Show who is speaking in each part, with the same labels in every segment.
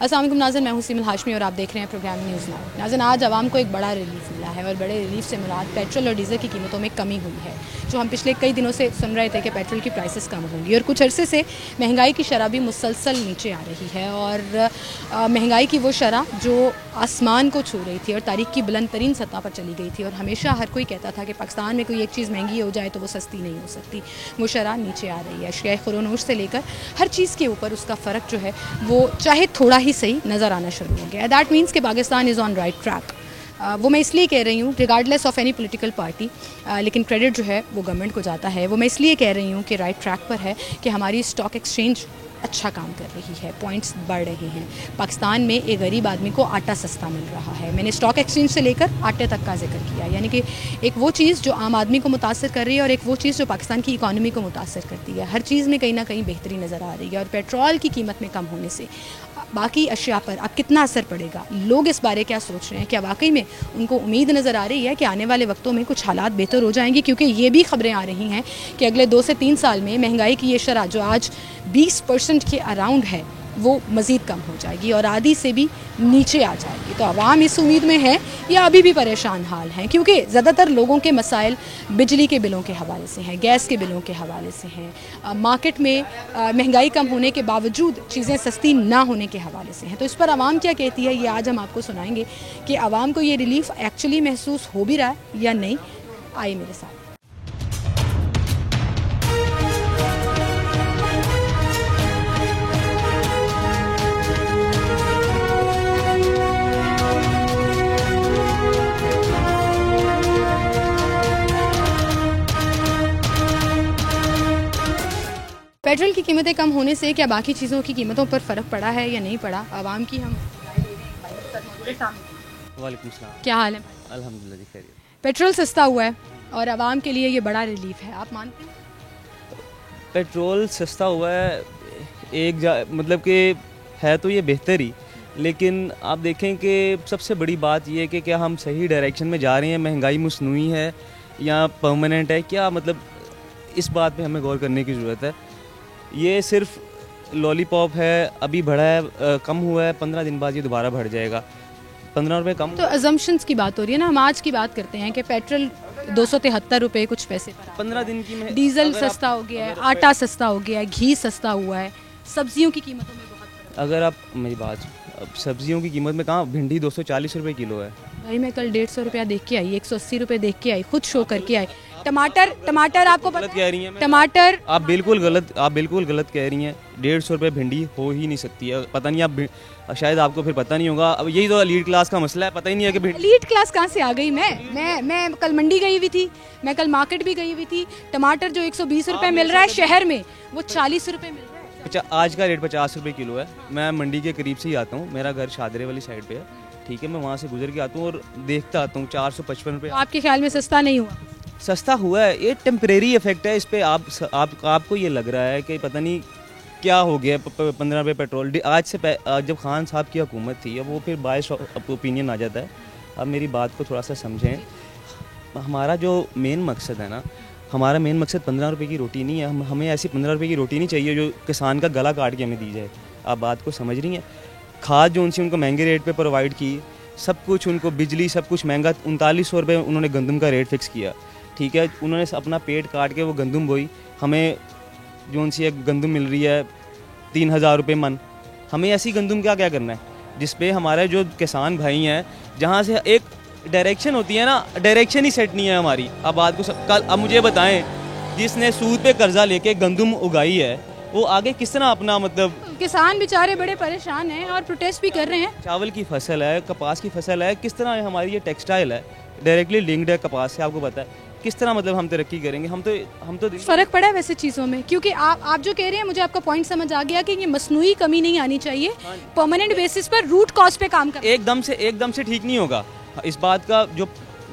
Speaker 1: अस्सलाम वालेकुम नाज़रीन, मैं हूं सीमल हाशमी और आप देख रहे हैं प्रोग्राम न्यूज़ नाउ। नाज़रीन, आज आवाम को एक बड़ा रिलीफ मिला है और बड़े रिलीफ से मुराद पेट्रोल और डीज़ल की कीमतों में कमी हुई है। जो हम पिछले कई दिनों से सुन रहे थे कि पेट्रोल की प्राइसेस कम होंगी और कुछ अरसे से महंगाई की शरह भी मुसलसल नीचे आ रही है और महंगाई की वो शरह जो आसमान को छू रही थी और तारीख की बुलंद तरीन सतह पर चली गई थी और हमेशा हर कोई कहता था कि पाकिस्तान में कोई एक चीज़ महंगी हो जाए तो वो सस्ती नहीं हो सकती, वो शरह नीचे आ रही है। अशिया खुरोनोश से लेकर हर चीज़ के ऊपर उसका फ़र्क जो है वो चाहे थोड़ा ही सही नज़र आना शुरू हो गया। दैट मीन्स कि Pakistan is on right track. वो मैं इसलिए कह रही हूँ regardless of any political party, लेकिन क्रेडिट जो है वो गवर्नमेंट को जाता है। वो मैं इसलिए कह रही हूँ कि राइट ट्रैक पर है कि हमारी स्टॉक एक्सचेंज अच्छा काम कर रही है, पॉइंट्स बढ़ रहे हैं। पाकिस्तान में एक गरीब आदमी को आटा सस्ता मिल रहा है। मैंने स्टॉक एक्सचेंज से लेकर आटे तक का जिक्र किया, यानी कि एक वो चीज़ जो आम आदमी को मुतासर कर रही है और एक वो चीज़ जो पाकिस्तान की इकॉनमी को मुतासर करती है। हर चीज़ में कहीं ना कहीं बेहतरी नज़र आ रही है और पेट्रोल की कीमत में कम होने से बाकी अशिया पर अब कितना असर पड़ेगा, लोग इस बारे क्या सोच रहे हैं? क्या वाकई में उनको उम्मीद नज़र आ रही है कि आने वाले वक्तों में कुछ हालात बेहतर हो जाएंगे? क्योंकि ये भी खबरें आ रही हैं कि अगले 2 से 3 साल में महंगाई की ये शरह जो आज 20% के अराउंड है वो मज़ीद कम हो जाएगी और आधी से भी नीचे आ जाएगी। तो आवाम इस उम्मीद में है या अभी भी परेशान हाल हैं, क्योंकि ज़्यादातर लोगों के मसाइल बिजली के बिलों के हवाले से हैं, गैस के बिलों के हवाले से हैं, मार्केट में महंगाई कम होने के बावजूद चीज़ें सस्ती ना होने के हवाले से हैं। तो इस पर आवाम क्या कहती है ये आज हम आपको सुनाएंगे कि आवाम को ये रिलीफ एक्चुअली महसूस हो भी रहा है या नहीं। आइए मेरे साथ। पेट्रोल की कीमतें कम होने से क्या बाकी चीज़ों की कीमतों पर फ़र्क पड़ा है या नहीं पड़ा? आवाम की हम
Speaker 2: वालेकुम सलाम।
Speaker 1: क्या हाल है?
Speaker 2: अल्हम्दुलिल्लाह जी खैरियत।
Speaker 1: पेट्रोल सस्ता हुआ है और आवाम के लिए ये बड़ा रिलीफ है, आप मानते हैं?
Speaker 2: पेट्रोल सस्ता हुआ है मतलब कि है तो ये बेहतर ही, लेकिन आप देखें कि सबसे बड़ी बात ये है कि क्या हम सही डायरेक्शन में जा रहे हैं, महंगाई मसनूई है या परमानेंट है, क्या मतलब इस बात पे हमें गौर करने की ज़रूरत है। ये सिर्फ लॉलीपॉप है, अभी बढ़ा है, कम हुआ है, 15 दिन बाद ये दोबारा बढ़ जाएगा, 15 रुपये कम।
Speaker 1: तो अजम्पशंस की बात हो रही है ना, हम आज की बात करते हैं कि पेट्रोल 273 रुपये कुछ पैसे पर
Speaker 2: 15 दिन की
Speaker 1: डीजल सस्ता हो गया है, आटा सस्ता हो गया है, घी सस्ता हुआ है, सब्जियों की कीमतों में बहुत फर्क।
Speaker 2: अगर आप मेरी बात, अब सब्जियों की कीमत में कहाँ, भिंडी 240 रुपये किलो है
Speaker 1: भाई। मैं कल 150 रुपया देख के आई, 180 रुपये देख के आई, खुद शो करके आई। टमाटर आपको
Speaker 2: गलत कह रही हैं।
Speaker 1: टमाटर
Speaker 2: आप बिल्कुल गलत कह रही हैं। 150 रुपये भिंडी हो ही नहीं सकती है। पता नहीं, आप शायद आपको फिर पता नहीं होगा। अब यही तो एलीट क्लास का मसला है, पता ही नहीं है कि
Speaker 1: एलीट क्लास कहाँ से आ गई। मैं कल मंडी गई हुई थी, मैं कल मार्केट भी गई हुई थी। टमाटर जो 120 रुपये मिल रहा है शहर में, वो 40 रुपये मिल रहा है।
Speaker 2: आज का रेट 50 रुपये किलो है। मैं मंडी के करीब से ही आता हूँ, मेरा घर शादरे वाली साइड पे है, ठीक है। मैं वहाँ से गुजर के आता हूँ और देखता आता हूँ 455 रुपये।
Speaker 1: आपके ख्याल में सस्ता नहीं हुआ?
Speaker 2: सस्ता हुआ है, ये टेम्परेरी इफेक्ट है। इस पे आपको ये लग रहा है कि पता नहीं क्या हो गया, 15 रुपये पेट्रोल। आज से जब खान साहब की हुकूमत थी, अब वो फिर बायस ओपिनियन आ जाता है। अब मेरी बात को थोड़ा सा समझें। हमारा जो मेन मकसद है ना, हमारा मेन मकसद 15 रुपये की रोटी नहीं है। हमें ऐसी 15 रुपये की रोटी नहीं चाहिए जो किसान का गला काट के हमें दी जाए। आप बात को समझ रही हैं? खाद जो उनसे उनको महंगे रेट पे प्रोवाइड की, सब कुछ उनको, बिजली सब कुछ महंगा। 3900 रुपये उन्होंने गंदम का रेट फिक्स किया, ठीक है। उन्होंने अपना पेट काट के वो गंदम बोई। हमें जो उनसे गंदम मिल रही है 3000 रुपये मन। हमें ऐसी गंदम क्या करना है जिसपे हमारे जो किसान भाई हैं, जहाँ से एक डायरेक्शन होती है ना, डायरेक्शन ही सेट नहीं है हमारी। अब बात को कल अब मुझे बताएं, जिसने सूद पे कर्जा लेके गंदम उगाई है वो आगे किस तरह अपना, मतलब
Speaker 1: किसान बेचारे बड़े परेशान हैं और प्रोटेस्ट भी कर रहे हैं।
Speaker 2: चावल की फसल है, कपास की फसल है, किस तरह हमारी ये टेक्सटाइल है, डायरेक्टली लिंक्ड है कपास से। आपको पता है किस तरह मतलब हम तरक्की करेंगे? हम तो
Speaker 1: फ़र्क पड़ा है वैसे चीज़ों में, क्योंकि आप जो कह रहे हैं, मुझे आपका पॉइंट समझ आ गया कि ये मसनूई कमी नहीं आनी चाहिए, परमानेंट बेसिस पर रूट कॉज पे काम कर।
Speaker 2: एकदम से ठीक नहीं होगा। इस बात का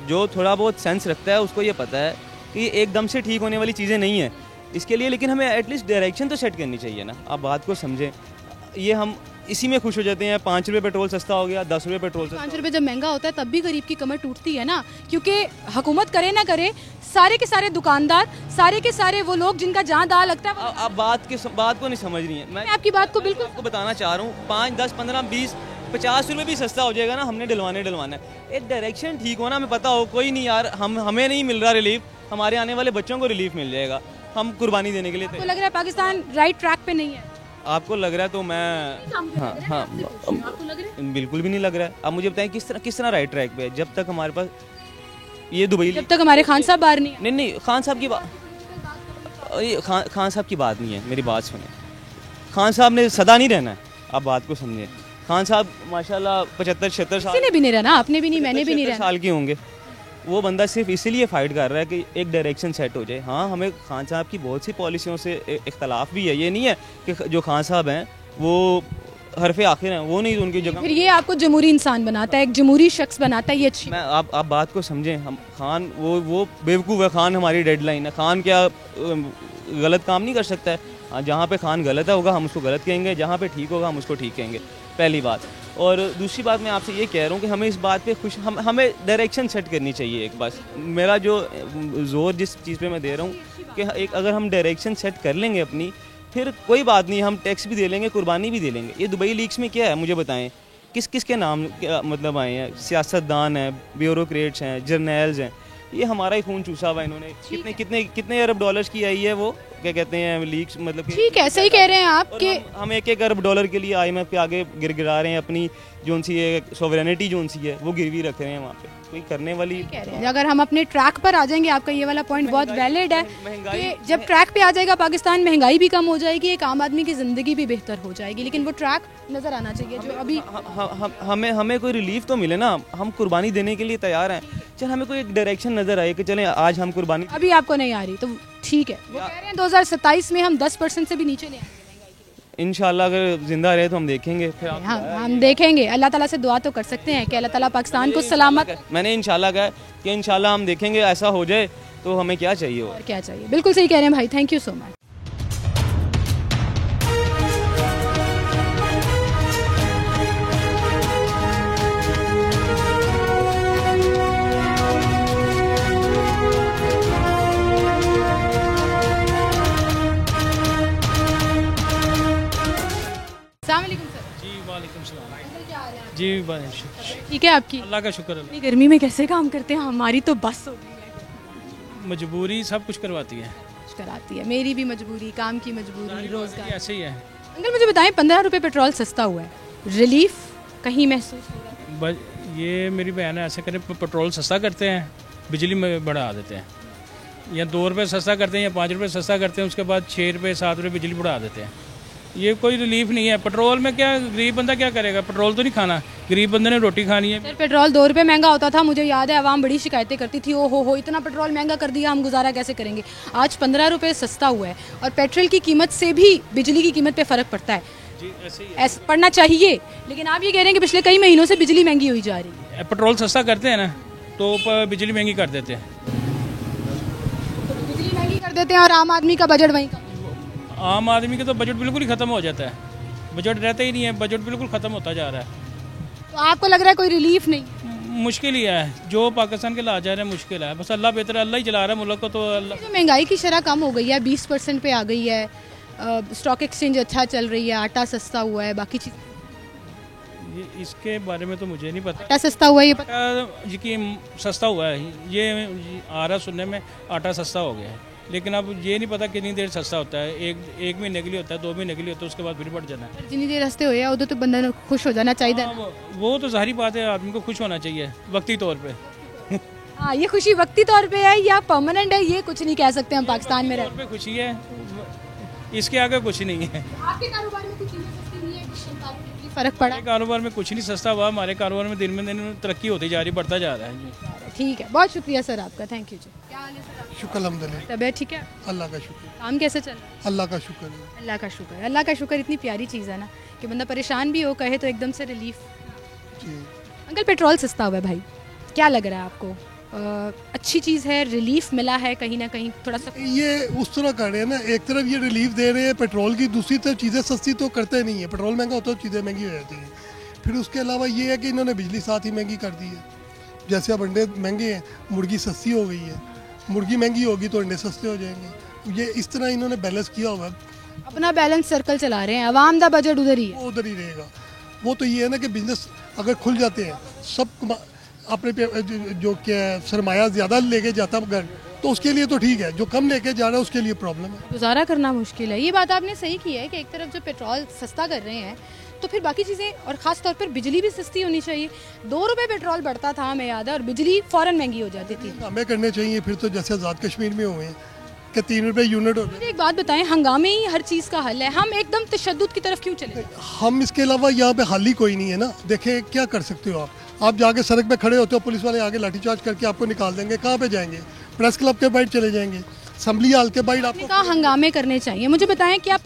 Speaker 2: जो थोड़ा बहुत सेंस रखता है उसको ये पता है कि एकदम से ठीक होने वाली चीज़ें नहीं है इसके लिए, लेकिन हमें एटलीस्ट डायरेक्शन तो सेट करनी चाहिए ना। आप बात को समझें। ये हम इसी में खुश हो जाते हैं। 5 रुपये पेट्रोल सस्ता हो गया, 10 रुपये पेट्रोल सस्ता।
Speaker 1: 5 रुपये जब महंगा होता है तब भी गरीब की कमर टूटती है ना, क्योंकि हुकूमत करे ना करे, सारे के सारे दुकानदार, सारे के सारे वो लोग जिनका जहाँ दाल लगता है
Speaker 2: आप बात को नहीं समझ रही हैं। मैं
Speaker 1: आपकी बात को बिल्कुल
Speaker 2: आपको बताना चाह रहा हूँ, 5, 10, 15, 20, 50 रुपये भी सस्ता हो जाएगा ना, हमने डलवाना है। एक डायरेक्शन ठीक हो ना, हमें पता हो कोई नहीं यार, हमें नहीं मिल रहा रिलीफ, हमारे आने वाले बच्चों को रिलीफ मिल जाएगा, हम कुर्बानी देने के लिए।
Speaker 1: तो लग रहा है पाकिस्तान राइट ट्रैक पे नहीं है?
Speaker 2: आपको लग रहा है तो मैं हाँ बिल्कुल भी नहीं लग रहा है। आप मुझे बताएं किस तरह राइट ट्रैक पे है? जब तक हमारे पास ये दुबई,
Speaker 1: जब तक हमारे खान साहब बाहर
Speaker 2: नहीं खान साहब की बात, खान साहब की बात नहीं है, मेरी बात सुने। खान साहब ने सदा नहीं रहना है, आप बात को समझें। खान साहब माशाल्लाह 75-76 साल,
Speaker 1: किसी ने भी नहीं रहना, आपने भी नहीं, मैंने भी नहीं रहना
Speaker 2: साल के होंगे। वो बंदा सिर्फ इसीलिए फाइट कर रहा है कि एक डायरेक्शन सेट हो जाए। हाँ, हमें खान साहब की बहुत सी पॉलिसियों से इख्तलाफ भी है, ये नहीं है कि जो खान साहब हैं वो हरफे आखिर हैं, वो नहीं उनकी जगह।
Speaker 1: फिर ये आपको जमहूरी इंसान बनाता है, एक जमहूरी शख्स बनाता है, ये अच्छी।
Speaker 2: मैं आप बात को समझें। हम खान वो बेवकूफ़ है, खान हमारी डेडलाइन है। खान क्या गलत काम नहीं कर सकता है? हाँ, जहाँ पे खान गलत है होगा हम उसको गलत कहेंगे, जहाँ पे ठीक होगा हम उसको ठीक कहेंगे, पहली बात। और दूसरी बात मैं आपसे ये कह रहा हूँ कि हमें इस बात पे हमें डायरेक्शन सेट करनी चाहिए। एक बस मेरा जो जोर जिस चीज़ पे मैं दे रहा हूँ कि एक अगर हम डायरेक्शन सेट कर लेंगे अपनी, फिर कोई बात नहीं, हम टैक्स भी दे लेंगे, कुर्बानी भी दे लेंगे। ये दुबई लीक्स में क्या है मुझे बताएं, किस किस के नाम मतलब आए हैं? सियासतदान हैं, ब्यूरोक्रेट्स हैं, जर्नल्स हैं, ये हमारा ही खून चूसा हुआ इन्होंने। कितने अरब डॉलर्स की आई है वो, क्या कहते हैं, लीक्स, मतलब
Speaker 1: ठीक है, सही कह रहे हैं आप कि
Speaker 2: हम 1-1 अरब डॉलर के लिए IMF के आगे गिरा रहे हैं, अपनी जो सी सोवरेनिटी जो सी है वो गिरवी रख रहे हैं वहाँ पे। कोई करने वाली
Speaker 1: कह रहे हैं अगर हम अपने ट्रैक पर आ जाएंगे, आपका ये वाला पॉइंट बहुत वैलिड है कि जब ट्रैक पे आ जाएगा पाकिस्तान, महंगाई भी कम हो जाएगी, एक आम आदमी की ज़िंदगी भी बेहतर हो जाएगी, लेकिन वो ट्रैक नज़र आना चाहिए जो अभी
Speaker 2: हमें कोई रिलीफ तो मिले ना, हम कुर्बानी देने के लिए तैयार हैं। चल हमें कोई एक डायरेक्शन नज़र आए कि चलें आज हम कुर्बानी,
Speaker 1: अभी आपको नहीं आ रही तो ठीक है। वो कह रहे हैं 2027 में हम 10% से भी नीचे ले आएंगे।
Speaker 2: इंशाल्लाह अगर जिंदा रहे तो हम देखेंगे। फिर
Speaker 1: हम देखेंगे। अल्लाह ताला से दुआ तो कर सकते हैं कि अल्लाह ताला पाकिस्तान को सलामत,
Speaker 2: मैंने इंशाल्लाह कहा कि इंशाल्लाह हम देखेंगे, ऐसा हो जाए तो हमें क्या चाहिए
Speaker 1: और क्या चाहिए। बिल्कुल सही कह रहे हैं भाई, थैंक यू सो मच।
Speaker 3: जी
Speaker 1: ठीक है आपकी?
Speaker 3: अल्लाह का शुक्र है।
Speaker 1: इतनी गर्मी में कैसे काम करते हैं? हमारी तो बस हो गई है।
Speaker 3: मजबूरी सब कुछ करवाती है,
Speaker 1: कुछ कराती है, मेरी भी मजबूरी, काम की मजबूरी, रोजगार,
Speaker 3: ऐसे ही है।
Speaker 1: अंकल मुझे बताएं, 15 रुपये पेट्रोल सस्ता हुआ है, रिलीफ कहीं महसूस हो रहा है?
Speaker 3: ये मेरी बहन है, ऐसे करें पेट्रोल सस्ता करते हैं, बिजली में बढ़ा देते हैं, या 2 रुपये सस्ता करते हैं या 5 रुपये सस्ता करते हैं, उसके बाद 6 रुपये 7 रुपये बिजली बढ़ा देते हैं। ये कोई रिलीफ नहीं है। पेट्रोल में क्या गरीब बंदा क्या करेगा? पेट्रोल तो नहीं खाना, गरीब बंदे ने रोटी खानी है।
Speaker 1: सर पेट्रोल 2 रुपये महंगा होता था, मुझे याद है आवाम बड़ी शिकायतें करती थी, ओ हो इतना पेट्रोल महंगा कर दिया, हम गुजारा कैसे करेंगे। आज 15 रुपये सस्ता हुआ है और पेट्रोल की कीमत से भी बिजली की कीमत पे फ़र्क पड़ता है।
Speaker 3: जी ऐसे ही
Speaker 1: ऐसा पड़ना चाहिए, लेकिन आप ये कह रहे हैं कि पिछले कई महीनों से बिजली महंगी हुई जा रही है।
Speaker 3: पेट्रोल सस्ता करते हैं ना तो बिजली महंगी कर देते हैं।
Speaker 1: बिजली महंगी कर देते हैं और आम आदमी का बजट वहीं का।
Speaker 3: आम आदमी का तो बजट बिल्कुल ही ख़त्म हो जाता है, बजट रहता ही नहीं है, बजट बिल्कुल ख़त्म होता जा रहा है।
Speaker 1: तो आपको लग रहा है कोई रिलीफ नहीं?
Speaker 3: मुश्किल ही है, जो पाकिस्तान के लाचार है, मुश्किल है। बस अल्लाह बेहतर, अल्लाह ही चला रहा है मुल्क को। तो अल्लाह,
Speaker 1: जो महंगाई की शरह कम हो गई है, 20% पे आ गई है, स्टॉक एक्सचेंज अच्छा चल रही है, आटा सस्ता हुआ है, बाकी चीज़
Speaker 3: इसके बारे में तो मुझे नहीं पता।
Speaker 1: आटा सस्ता हुआ है, ये पता?
Speaker 3: यकीन सस्ता हुआ है, ये आ रहा सुनने में, आटा सस्ता हो गया है, लेकिन अब ये नहीं पता कितनी देर सस्ता होता है। एक महीने के लिए होता है, 2 महीने के लिए होता है, उसके बाद फिर बढ़ जाना है।
Speaker 1: जितनी देर हंसते हो उधर तो बंदा ने खुश हो जाना चाहिए।
Speaker 3: वो तो जाहिर बात है, आदमी को खुश होना चाहिए वक्ती तौर पे।
Speaker 1: हाँ, ये खुशी वक्ती तौर पे है या परमानेंट है, ये कुछ नहीं कह सकते हम पाकिस्तान में
Speaker 3: तौर पे खुशी है, इसके आगे कुछ नहीं है।
Speaker 1: आपके कारोबार में कुछ चीजें सस्ती नहीं है, फर्क पड़ा?
Speaker 3: कारोबार में कुछ नहीं सस्ता हुआ, हमारे कारोबार में दिन में दिन तरक्की होती जा रही, बढ़ता जा रहा है जी।
Speaker 1: ठीक है, बहुत शुक्रिया सर आपका, थैंक यू जी। क्या हाल है सर?
Speaker 4: शुक्र अल्हम्दुलिल्लाह,
Speaker 1: तबीयत ठीक है?
Speaker 4: अल्लाह का शुक्र।
Speaker 1: काम कैसे चल रहा है?
Speaker 4: अल्लाह का शुक्र है।
Speaker 1: अल्लाह का शुक्र है। अल्लाह का शुक्र इतनी प्यारी चीज़ है ना कि बंदा परेशान भी हो कहे तो एकदम से रिलीफ।
Speaker 4: जी
Speaker 1: अंकल पेट्रोल सस्ता हुआ है भाई, क्या लग रहा है आपको? अच्छी चीज़ है, रिलीफ मिला है कहीं ना कहीं थोड़ा सा?
Speaker 4: ये उस तरह कर रहे हैं ना, एक तरफ ये रिलीफ दे रहे हैं पेट्रोल की, दूसरी तरफ चीज़ें सस्ती तो करते नहीं है। पेट्रोल महंगा होता है तो चीज़ें महंगी हो जाती हैं। फिर उसके अलावा ये है कि इन्होंने बिजली साथ ही महंगी कर दी है। जैसे अब अंडे महंगे हैं, मुर्गी सस्ती हो गई है, मुर्गी महंगी होगी तो अंडे सस्ते हो जाएंगे। ये इस तरह इन्होंने बैलेंस किया हुआ है।
Speaker 1: अपना बैलेंस सर्कल चला रहे हैं, आवाम दा बजट उधर ही है।
Speaker 4: वो उधर ही रहेगा। वो तो ये है ना कि बिजनेस अगर खुल जाते हैं, सब अपने जो क्या सरमाया ज़्यादा लेके जाता घर, तो उसके लिए तो ठीक है। जो कम लेके जा रहा है उसके लिए प्रॉब्लम है।
Speaker 1: गुजारा करना मुश्किल है। ये बात आपने सही की है कि एक तरफ जब पेट्रोल सस्ता कर रहे हैं तो फिर बाकी चीज़ें, और ख़ास तौर पर बिजली भी सस्ती होनी चाहिए। 2 रुपये पेट्रोल बढ़ता था हमें याद है, और बिजली फ़ौरन महंगी हो जाती थी।
Speaker 4: हमें करने चाहिए फिर तो, जैसे आज़ाद कश्मीर में हुए हैं कि 3 रुपये यूनिट हो जाए।
Speaker 1: एक बात बताएं, हंगामे ही हर चीज़ का हल है, हम एकदम तशद्दुद की तरफ क्यों चले?
Speaker 4: हम इसके अलावा यहाँ पे हल ही कोई नहीं है ना। देखें क्या कर सकते हो आप जाके सड़क पे खड़े होते हो, पुलिस वाले आगे लाठीचार्ज करके आपको निकाल देंगे। कहाँ पे जाएंगे? प्रेस क्लब के बाहर चले जाएंगे, असेंबली हॉल के बाहर आपको
Speaker 1: कहाँ हंगामे करने चाहिए? मुझे बताएं, क्या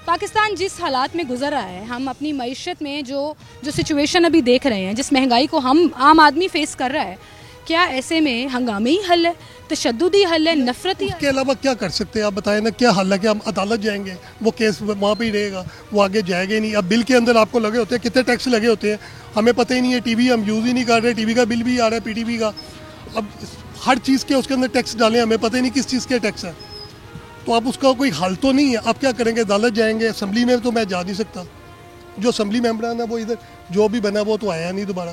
Speaker 1: पाकिस्तान जिस हालात में गुजर रहा है, हम अपनी मईशत में जो सिचुएशन अभी देख रहे हैं, जिस महंगाई को हम आम आदमी फेस कर रहा है, क्या ऐसे में हंगामे ही हल है, तशद्दुद ही हल है, नफरत ही?
Speaker 4: इसके अलावा क्या कर सकते हैं आप बताएं ना? क्या हल है? कि हम अदालत जाएंगे, वो केस वहाँ पे ही रहेगा, वो आगे जाएगा ही नहीं। अब बिल के अंदर आपको लगे होते हैं, कितने टैक्स लगे होते हैं हमें पता ही नहीं है। टीवी हम यूज़ ही नहीं कर रहे, टीवी का बिल भी आ रहा है, पीटीवी का। अब हर चीज़ के उसके अंदर टैक्स डालें, हमें पता ही नहीं किस चीज़ के टैक्स है। तो आप उसका कोई हल तो नहीं है। आप क्या करेंगे? अदालत जाएंगे, असम्बली में तो मैं जा नहीं सकता। जो असम्बली मेम्बरान है वो इधर जो भी बना वो तो आया नहीं दोबारा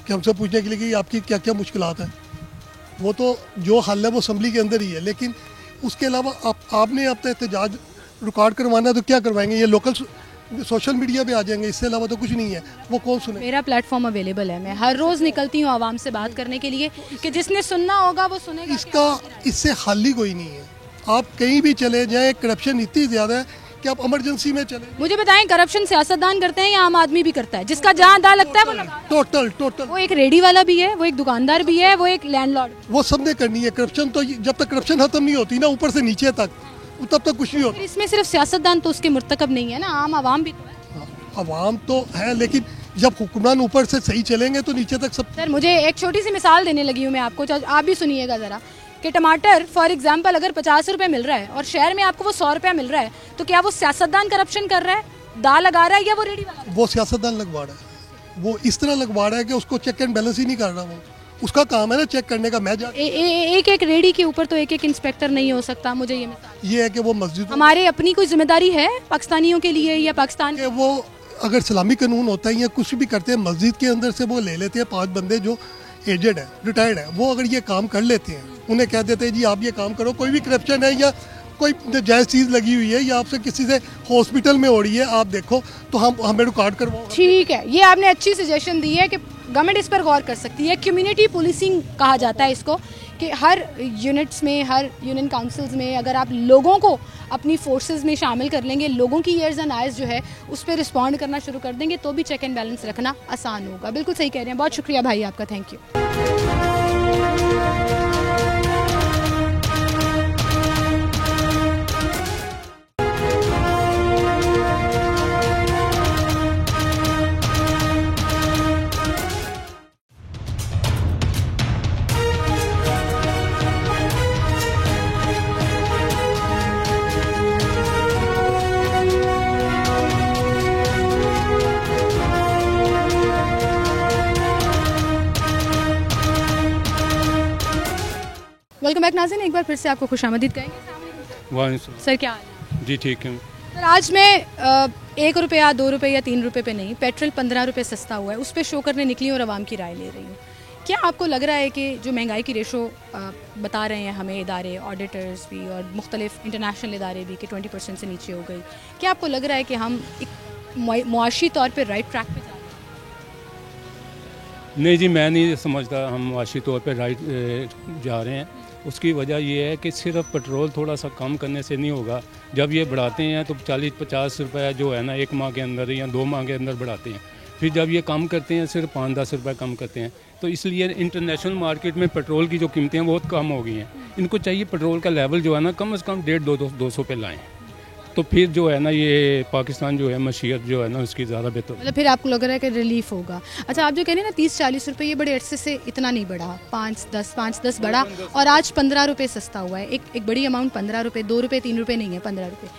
Speaker 4: कि हमसे पूछने के लिए कि आपकी क्या क्या मुश्किलात हैं। वो तो जो हल है वो असम्बली के अंदर ही है। लेकिन उसके अलावा आपने अपना एहतजाज रिकॉर्ड करवाना है तो क्या करवाएंगे? ये लोकल सोशल मीडिया पे आ जाएंगे, इससे अलावा तो कुछ नहीं है। वो कौन सुने?
Speaker 1: मेरा प्लेटफॉर्म अवेलेबल है, मैं हर रोज़ निकलती हूँ आवाम से बात करने के लिए कि जिसने सुनना होगा वो सुनेगा।
Speaker 4: इससे हल ही कोई नहीं है। आप कहीं भी चले जाएं, करप्शन इतनी ज़्यादा है कि आप इमरजेंसी में चले।
Speaker 1: मुझे बताएं, करप्शन सियासतदान करते हैं या आम आदमी भी करता है? जिसका जहाँ दा लगता है वो लगा।
Speaker 4: टोटल
Speaker 1: वो एक रेडी वाला भी है, वो एक दुकानदार भी है, वो एक लैंडलॉर्ड,
Speaker 4: वो सबने करनी है। करप्शन तो जब तक करप्शन खत्म नहीं होती ना ऊपर से नीचे तक, तब तक कुछ नहीं होता।
Speaker 1: इसमें सिर्फ सियासतदान तो उसके मुर्तकब नहीं है ना, आम आवाम भी तो है।
Speaker 4: आवाम तो है, लेकिन जब हुक्मरान ऊपर से सही चलेंगे तो नीचे तक सब।
Speaker 1: सर मुझे एक छोटी सी मिसाल देने लगी हूँ मैं आपको, आप भी सुनिएगा ज़रा, कि टमाटर फॉर एग्जांपल अगर 50 रुपये मिल रहा है और शहर में आपको वो 100 रुपया मिल रहा है, तो क्या वो सियासतदान करप्शन कर रहा है, दाल लगा रहा है, या वो रेडी वाला?
Speaker 4: वो सियासतदान लगवा रहा है। वो इस तरह लगवा रहा है कि उसको चेक एंड बैलेंस ही नहीं कर रहा। वो उसका काम है ना चेक करने का। मैं
Speaker 1: एक रेडी के ऊपर तो एक इंस्पेक्टर नहीं हो सकता। मुझे
Speaker 4: ये है कि वो मस्जिद,
Speaker 1: हमारे अपनी कोई जिम्मेदारी है पाकिस्तानियों के लिए या पाकिस्तान
Speaker 4: के? वो अगर इस्लामी कानून होता है या कुछ भी करते हैं, मस्जिद के अंदर से वो ले लेते हैं 5 बंदे जो एजेड है, रिटायर्ड है, वो अगर ये काम कर लेते हैं, उन्हें कह देते हैं जी आप ये काम करो, कोई भी करप्शन है या कोई जायज़ चीज़ लगी हुई है या आपसे किसी से हॉस्पिटल में हो रही है, आप देखो तो हमें रिकॉर्ड करवाओ।
Speaker 1: ठीक है, ये आपने अच्छी सजेशन दी है कि गवर्नमेंट इस पर गौर कर सकती है। कम्युनिटी पुलिसिंग कहा जाता है इसको, कि हर यूनिट्स में, हर यूनियन काउंसिल्स में अगर आप लोगों को अपनी फोर्सेस में शामिल कर लेंगे, लोगों की ईयर्स एंड आइज़ जो है उस पर रिस्पॉन्ड करना शुरू कर देंगे, तो भी चेक एंड बैलेंस रखना आसान होगा। बिल्कुल सही कह रहे हैं, बहुत शुक्रिया भाई आपका, थैंक यू। वेलकम बैक नाज़रीन, एक बार फिर से आपको खुशामदीद कहेंगे।
Speaker 3: वाह
Speaker 1: सर क्या हाल है?
Speaker 3: जी ठीक है
Speaker 1: सर, आज मैं 1 रुपया, 2 रुपये या 3 रुपये पे नहीं, पेट्रोल 15 रुपये सस्ता हुआ है, उस पर शो करने निकली और आवाम की राय ले रही हूँ। क्या आपको लग रहा है कि जो महंगाई की रेशो बता रहे हैं हमें इदारे, ऑडिटर्स भी और मुख्तलिफ इंटरनेशनल इदारे भी, कि 20% से नीचे हो गई, क्या आपको लग रहा है कि हम एक मुआशी तौर पर राइट ट्रैक पर जा रहे हैं?
Speaker 3: नहीं जी, मैं नहीं समझता हम मुआशी तौर पर राइट जा रहे हैं। उसकी वजह यह है कि सिर्फ पेट्रोल थोड़ा सा कम करने से नहीं होगा। जब ये बढ़ाते हैं तो 40-50 रुपये जो है ना 1 माह के अंदर या 2 माह के अंदर बढ़ाते हैं, फिर जब ये कम करते हैं सिर्फ 5-10 रुपये कम करते हैं, तो इसलिए इंटरनेशनल मार्केट में पेट्रोल की जो कीमतें हैं बहुत कम हो गई हैं। इनको चाहिए पेट्रोल का लेवल जो है ना कम से कम 150-200 पे लाएँ, तो फिर जो है ना ये पाकिस्तान जो है मशीयत जो है ना उसकी ज़्यादा बेहतर।
Speaker 1: मतलब फिर आपको लग रहा है कि रिलीफ होगा। अच्छा, आप जो कह रहे हैं ना 30-40 रुपए, ये बड़े अरसे से इतना नहीं बढ़ा, 5-10 बढ़ा और आज 15 रुपये सस्ता हुआ है। एक बड़ी अमाउंट 15 रुपये, 2 रुपये 3 रुपये नहीं है, 15 रुपये।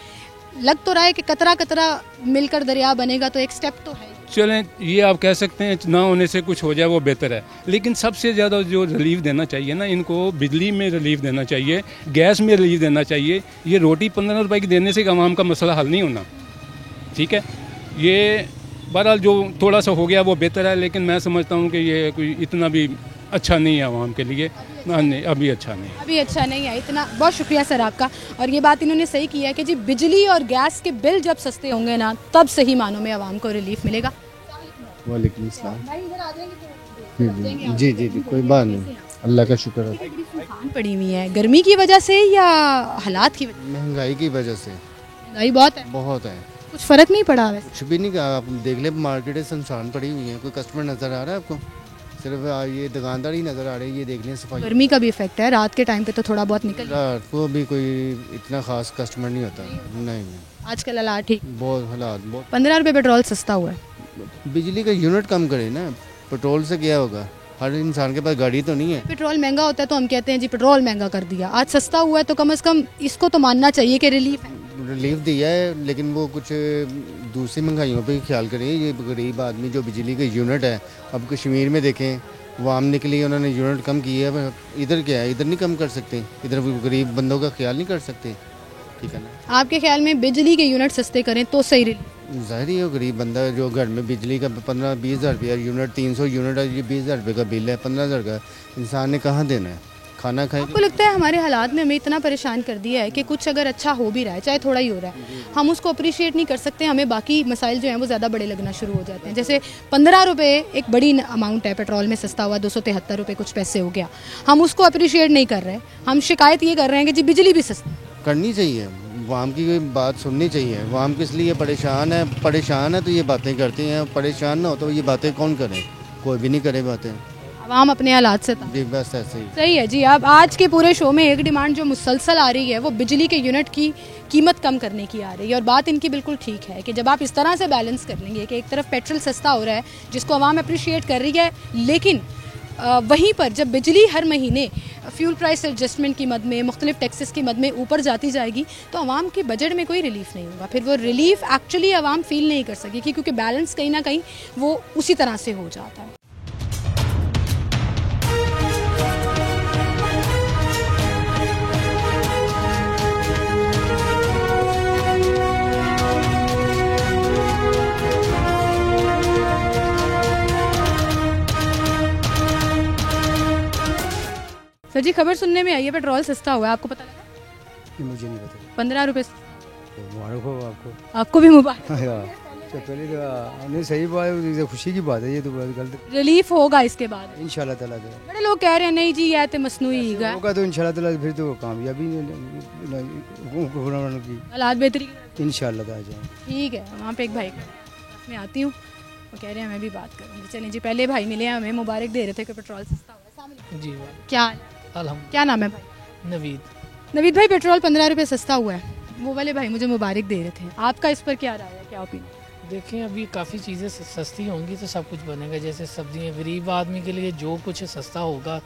Speaker 1: लग तो रहा है कि कतरा कतरा मिलकर दरिया बनेगा, तो एक स्टेप तो है।
Speaker 3: चलें, ये आप कह सकते हैं ना होने से कुछ हो जाए वो बेहतर है, लेकिन सबसे ज़्यादा जो रिलीफ देना चाहिए ना, इनको बिजली में रिलीफ देना चाहिए, गैस में रिलीफ देना चाहिए। ये रोटी 15 रुपए की देने से आवाम का मसला हल नहीं होना, ठीक है। ये बहरहाल जो थोड़ा सा हो गया वो बेहतर है, लेकिन मैं समझता हूँ कि ये कोई इतना भी अच्छा नहीं है आवाम के लिए। नहीं, अभी अच्छा नहीं,
Speaker 1: अभी अच्छा नहीं है इतना। बहुत शुक्रिया सर आपका। और ये बात इन्होंने सही की है कि जी बिजली और गैस के बिल जब सस्ते होंगे ना, तब सही मानों में आवाम को रिलीफ मिलेगा।
Speaker 5: वालेकुम सलाम। जी जी जी, कोई बात नहीं, अल्लाह का शुक्र है।
Speaker 1: तूफान पड़ी हुई है, गर्मी की वजह से या हालात की वजह
Speaker 5: महंगाई की वजह से।
Speaker 1: महंगाई बहुत है,
Speaker 5: बहुत है,
Speaker 1: कुछ फर्क नहीं पड़ा वैसे।
Speaker 5: कुछ भी नहीं कहा। आप देख ले मार्केटें सुनसान पड़ी हुई हैं, कोई कस्टमर नज़र आ रहा है आपको? सिर्फ ये दुकानदार ही नज़र आ रहे हैं। ये देख लें सफाई,
Speaker 1: गर्मी का भी इफेक्ट है, रात के टाइम पे तो थोड़ा बहुत निकल।
Speaker 5: रात को भी कोई इतना खास कस्टमर नहीं होता। नहीं,
Speaker 1: आजकल हालात ठीक।
Speaker 5: बहुत हालात बहुत।
Speaker 1: 15 रुपये पेट्रोल सस्ता हुआ है।
Speaker 5: बिजली का यूनिट कम करे ना, पेट्रोल से क्या होगा? हर इंसान के पास गाड़ी तो नहीं है।
Speaker 1: पेट्रोल महंगा होता है तो हम कहते हैं जी पेट्रोल महंगा कर दिया, आज सस्ता हुआ है तो कम से कम इसको तो मानना चाहिए कि रिलीफ है।
Speaker 5: रिलीफ दिया है, लेकिन वो कुछ दूसरी महंगाइयों पे ख्याल करें। ये गरीब आदमी जो बिजली का यूनिट है, अब कश्मीर में देखें वो आम निकली, उन्होंने यूनिट कम किया है। इधर क्या है, इधर नहीं कम कर सकते, इधर गरीब बंदों का ख्याल नहीं कर सकते, ठीक है ना।
Speaker 1: आपके ख्याल में बिजली के यूनिट सस्ते करें तो सही रिलीफ?
Speaker 5: ज़ाहिर ही है, गरीब बंदा जो घर में बिजली का 15-20 हज़ार रुपया यूनिट, 300 यूनिट है, ये 20 हज़ार रुपये का बिल है, 15 हज़ार का इंसान ने कहाँ देना है? खाना खाए।
Speaker 1: आपको लगता है हमारे हालात में हमें इतना परेशान कर दिया है कि कुछ अगर अच्छा हो भी रहा है, चाहे थोड़ा ही हो रहा है, हम उसको अप्रिशिएट नहीं कर सकते। हमें बाकी मसाइल जो हैं वो ज़्यादा बड़े लगना शुरू हो जाते हैं। जैसे 15 रुपये एक बड़ी अमाउंट है, पेट्रोल में सस्ता हुआ 273 रुपये कुछ पैसे हो गया, हम उसको अप्रिशिएट नहीं कर रहे। हम शिकायत ये कर रहे हैं कि जी बिजली भी सस्ती
Speaker 5: करनी चाहिए, वाम की कोई बात सुननी चाहिए। वाम किस लिए परेशान है तो ये बातें करते हैं। परेशान ना हो तो ये बातें कौन करे? कोई भी नहीं करे बातें।
Speaker 1: आवाम अपने हालात से
Speaker 5: जी बस ऐसे ही।
Speaker 1: सही है जी। अब आज के पूरे शो में एक डिमांड जो मुसलसल आ रही है वो बिजली के यूनिट की कीमत कम करने की आ रही है। और बात इनकी बिल्कुल ठीक है कि जब आप इस तरह से बैलेंस कर लेंगे कि एक तरफ पेट्रोल सस्ता हो रहा है जिसको आवाम अप्रिशिएट कर रही है, लेकिन वहीं पर जब बिजली हर महीने फ्यूल प्राइस एडजस्टमेंट की मद में, मुख्तलिफ टैक्सेस की मद में ऊपर जाती जाएगी तो आवाम के बजट में कोई रिलीफ नहीं होगा। फिर वो रिलीफ एक्चुअली आवाम फील नहीं कर सकेगी, क्योंकि बैलेंस कहीं ना कहीं वो उसी तरह से हो जाता है। सर जी, खबर सुनने में आई है पेट्रोल सस्ता हुआ है, आपको पता लगा?
Speaker 6: मुझे नहीं पता।
Speaker 1: 15 रुपये।
Speaker 6: मुबारक हो आपको।
Speaker 1: आपको भी मुबारक।
Speaker 6: तो पहले तो नहीं, सही बात है, खुशी की बात है, ये तो बात गलत।
Speaker 1: रिलीफ होगा इसके बाद
Speaker 6: इंशाल्लाह ताला।
Speaker 1: बड़े लोग कह रहे हैं नहीं जी ये तो मसनूई है,
Speaker 6: होगा तो इंशाल्लाह ताला, फिर तो कामयाबी की
Speaker 1: हालात बेहतरी।
Speaker 6: इंशाल्लाह ताला जाए।
Speaker 1: ठीक है, वहाँ पे एक भाई मैं आती हूँ, वो कह रहे हैं मैं भी बात करूँगी। चलें जी, पहले भाई मिले हैं, हमें मुबारक दे रहे थे कि पेट्रोल सस्ता हुआ है।
Speaker 7: जी
Speaker 1: क्या
Speaker 7: अल्हम्दुलिल्लाह।
Speaker 1: क्या नाम है भाई?
Speaker 7: नवीद
Speaker 1: भाई, पेट्रोल 15 रुपये सस्ता हुआ है, वो वाले भाई मुझे मुबारक दे रहे थे, आपका इस पर क्या राय है, क्या ओपिनियन?
Speaker 7: देखें, अभी काफ़ी चीज़ें सस्ती होंगी तो सब कुछ बनेगा। जैसे सब्जियाँ, गरीब आदमी के लिए जो कुछ सस्ता होगा,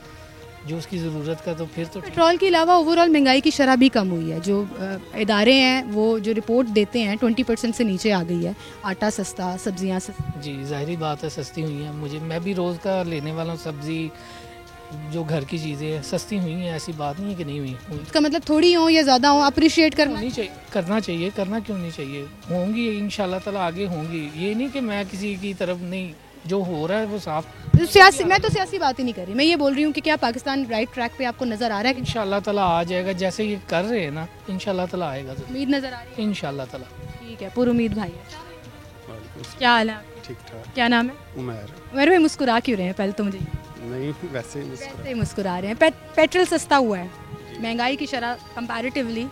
Speaker 7: जो उसकी ज़रूरत का, तो फिर तो
Speaker 1: पेट्रोल के अलावा ओवरऑल महंगाई की शरह भी कम हुई है। जो इदारे हैं वो जो रिपोर्ट देते हैं 20% से नीचे आ गई है। आटा सस्ता, सब्जियाँ सस्ती।
Speaker 7: जी जाहिर बात है सस्ती हुई हैं। मैं भी रोज़ का लेने वाला हूँ सब्ज़ी, जो घर की चीज़ें सस्ती हुई हैं, ऐसी बात नहीं है कि नहीं हुई।
Speaker 1: इसका मतलब थोड़ी हो या ज़्यादा हो अप्रिशिएट करना
Speaker 7: चाहिए, करना चाहिए, करना क्यों नहीं चाहिए? होंगी इंशाल्लाह ताला, आगे होंगी। ये नहीं कि मैं किसी की तरफ नहीं, जो हो रहा है वो साफ।
Speaker 1: मैं तो सियासी बात ही नहीं कर रही, मैं ये बोल रही हूँ कि क्या पाकिस्तान राइट ट्रैक पे आपको नजर आ रहा है?
Speaker 7: इंशाल्लाह ताला आ जाएगा, जैसे ये कर रहे हैं ना, इंशाल्लाह ताला आएगा।
Speaker 1: उम्मीद नजर आ रही है
Speaker 7: इंशाल्लाह ताला।
Speaker 1: ठीक है, पूरी उम्मीद भाई। क्या हाल है?
Speaker 6: ठीक ठाक।
Speaker 1: क्या नाम है? उमर भाई, मुस्कुरा क्यों रहे हैं? पहले तो मुझे
Speaker 6: नहीं, वैसे
Speaker 1: ही मुस्कुरा रहे हैं। पेट्रोल सस्ता हुआ है, महंगाई की शरह कंपैरेटिवली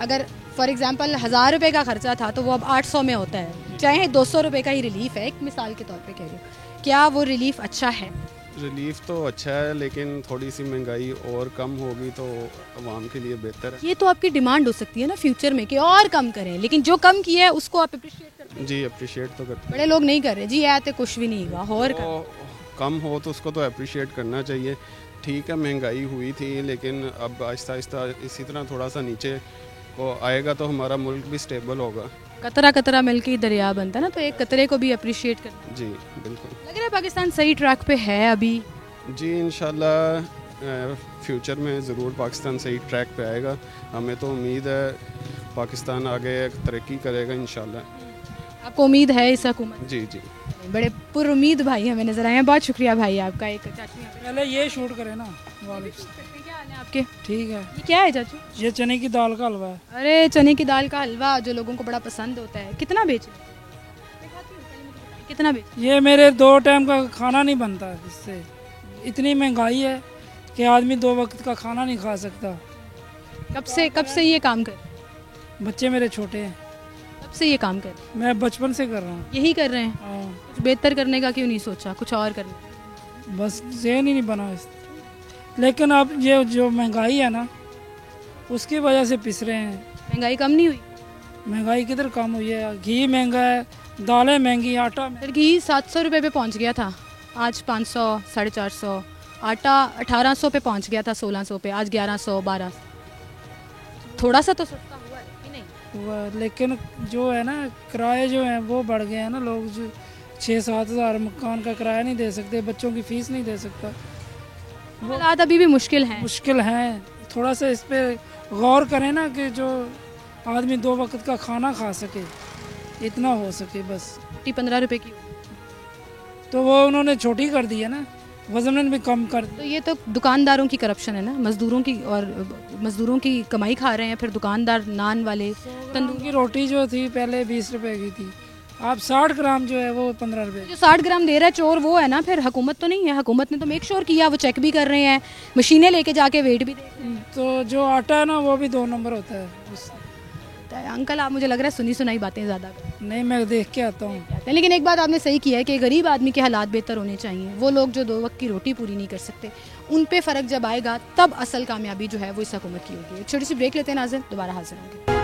Speaker 1: अगर फॉर एग्जांपल 1000 रुपये का खर्चा था तो वो अब 800 में होता है, चाहे 200 रुपये का ही रिलीफ है, एक मिसाल के तौर पे कह रही हूँ। क्या वो रिलीफ अच्छा है?
Speaker 8: रिलीफ तो अच्छा है, लेकिन थोड़ी सी महंगाई और कम होगी तो आवाम के लिए बेहतर है।
Speaker 1: ये तो आपकी डिमांड हो सकती है ना फ्यूचर में कि और कम करें, लेकिन जो कम किया है उसको आप अप्रिशिएट करते हैं।
Speaker 8: जी अप्रिशिएट तो करते हैं।
Speaker 1: बड़े लोग नहीं कर रहे जी, ऐ तो कुछ भी नहीं हुआ और
Speaker 8: तो कम हो तो उसको तो अप्रिशिएट करना चाहिए। ठीक है महंगाई हुई थी, लेकिन अब आहिस्ता आहिस्ता इसी तरह थोड़ा सा नीचे को आएगा तो हमारा मुल्क भी स्टेबल होगा।
Speaker 1: कतरा कतरा मिलके ही दरिया बनता है ना, तो एक कतरे को भी अप्रिशिएट करना।
Speaker 8: जी बिल्कुल।
Speaker 1: लग रहा है पाकिस्तान सही ट्रैक पे है अभी।
Speaker 8: जी इंशाल्लाह फ्यूचर में ज़रूर पाकिस्तान सही ट्रैक पे आएगा। हमें तो उम्मीद है पाकिस्तान आगे तरक्की करेगा इंशाल्लाह।
Speaker 1: आपको उम्मीद है इस हुकूमत?
Speaker 8: जी जी।
Speaker 1: बड़े पुरुम्मीद भाई हमें नजर आए हैं, बहुत शुक्रिया भाई आपका। एक चाचू यहाँ पे
Speaker 9: पहले ये शूट करें ना।
Speaker 1: क्या हाल है आपके?
Speaker 9: ठीक है।
Speaker 1: ये क्या है चाचू?
Speaker 9: ये चने की दाल का हलवा है।
Speaker 1: अरे चने की दाल का हलवा जो लोगों को बड़ा पसंद होता है, कितना बेच रहे हैं? कितना बेच?
Speaker 9: ये मेरे 2 टाइम का खाना नहीं बनता है इससे। इतनी महंगाई है कि आदमी 2 वक्त का खाना नहीं खा सकता।
Speaker 1: कब से ये काम कर?
Speaker 9: बच्चे मेरे छोटे हैं।
Speaker 1: कब से ये काम कर?
Speaker 9: मैं बचपन से कर रहा हूँ।
Speaker 1: यही कर रहे हैं?
Speaker 9: हाँ।
Speaker 1: कुछ बेहतर करने का क्यों नहीं सोचा, कुछ और करने?
Speaker 9: बस ज़हन ही नहीं बना लेकिन अब ये जो महंगाई है ना उसकी वजह से पिस रहे हैं।
Speaker 1: महंगाई कम नहीं हुई?
Speaker 9: महंगाई किधर कम हुई है? घी महंगा है, दालें महंगी, आटा
Speaker 1: घी 700 रुपये पे पहुंच गया था, आज 500 450। आटा 1800 पे पहुंच गया था, 1600 पे, आज 1100 1200। थोड़ा सा तो सस्ता हुआ है कि नहीं
Speaker 9: हुआ, लेकिन जो है ना किराए जो हैं वो बढ़ गए हैं ना। लोग जो 6-7 हज़ार मकान का किराया नहीं दे सकते, बच्चों की फीस नहीं दे सकता।
Speaker 1: हालात अभी भी मुश्किल
Speaker 9: हैं। थोड़ा सा इस पे गौर करें ना कि जो आदमी 2 वक्त का खाना खा सके, इतना हो सके बस।
Speaker 1: 15 रुपए की
Speaker 9: तो वो उन्होंने छोटी कर दी है ना, वजन भी कम कर।
Speaker 1: तो ये तो दुकानदारों की करप्शन है ना, मजदूरों की कमाई खा रहे हैं, फिर दुकानदार नान वाले।
Speaker 9: तंदूर की रोटी जो थी पहले 20 रुपए की थी, आप 60 ग्राम जो है वो 15 रुपए।
Speaker 1: जो 60 ग्राम दे रहा है चोर वो है ना, फिर हुकूमत तो नहीं है। हुकूमत ने तो मेक श्योर किया, वो चेक भी कर रहे हैं, मशीनें लेके जाके वेट भी दे।
Speaker 9: तो जो आटा है ना वो भी 2 नंबर होता है।
Speaker 1: अंकल आप, मुझे लग रहा है सुनी सुनाई बातें ज़्यादा
Speaker 9: नहीं, मैं देख के आता हूँ।
Speaker 1: लेकिन एक बात आपने सही किया है कि गरीब आदमी के हालात बेहतर होने चाहिए। वो लोग जो 2 वक्त की रोटी पूरी नहीं कर सकते, उन पे फ़र्क जब आएगा तब असल कामयाबी जो है वो इस हुकूमत की होगी। एक छोटी सी ब्रेक लेते हैं नाज़रीन, दोबारा हाजिर होंगे।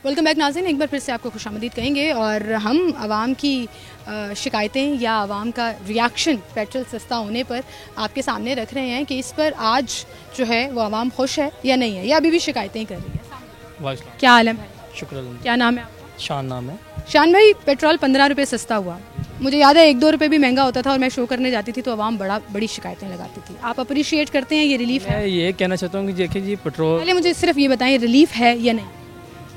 Speaker 1: वेलकम बैक नाज़रीन, एक बार फिर से आपको खुशामदीद कहेंगे। और हम आवाम की शिकायतें या आवाम का रिएक्शन पेट्रोल सस्ता होने पर आपके सामने रख रहे हैं कि इस पर आज जो है वो आवाम खुश है या नहीं है, या अभी भी शिकायतें कर रही है। क्या हाल है भाई?
Speaker 10: शुक्र।
Speaker 1: क्या नाम है आपका?
Speaker 10: शान नाम है।
Speaker 1: शान भाई, पेट्रोल 15 रुपये सस्ता हुआ, मुझे याद है 1-2 रुपये भी महंगा होता था और मैं शो करने जाती थी तो आवाम बड़ी शिकायतें लगाती थी। आप अप्रिशिएट करते हैं ये रिलीफ है?
Speaker 10: मैं ये कहना चाहता हूँ कि देखिए जी पेट्रोल,
Speaker 1: पहले मुझे सिर्फ ये बताएं रिलीफ है या नहीं?